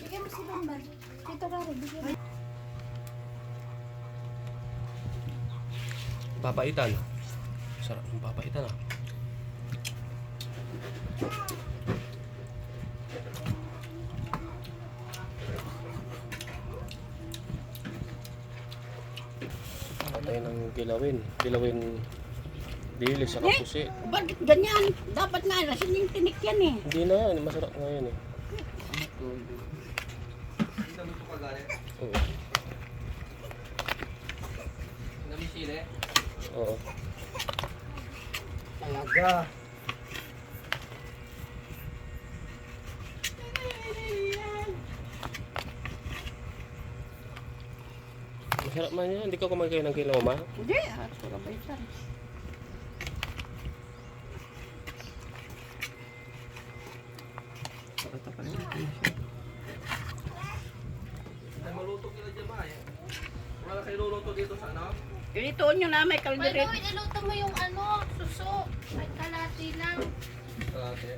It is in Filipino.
Bigyan mo si Bambal. Dito ka rin, bigyan mo. Papaitan. Sarap ng papaitan ah. Patay ng kilawin. Kilawin dili sa kapusi. Bakit ganyan? Dapat nga na sining tinik yan eh. Hindi na yan. Masarap nga yan eh. Oo. Namisili? Oo. Talaga. Masarap man yan. Hindi ka kumain kayo ng kilaw, ma? Hindi, sarap ba ito? Ay, maluto kila dyan ba eh? Wala kayo luluto dito sa ano? Ilitoon nyo na may Pwede, kaldereta. iluto mo yung ano, suso. Ay, kalati lang. Kalate.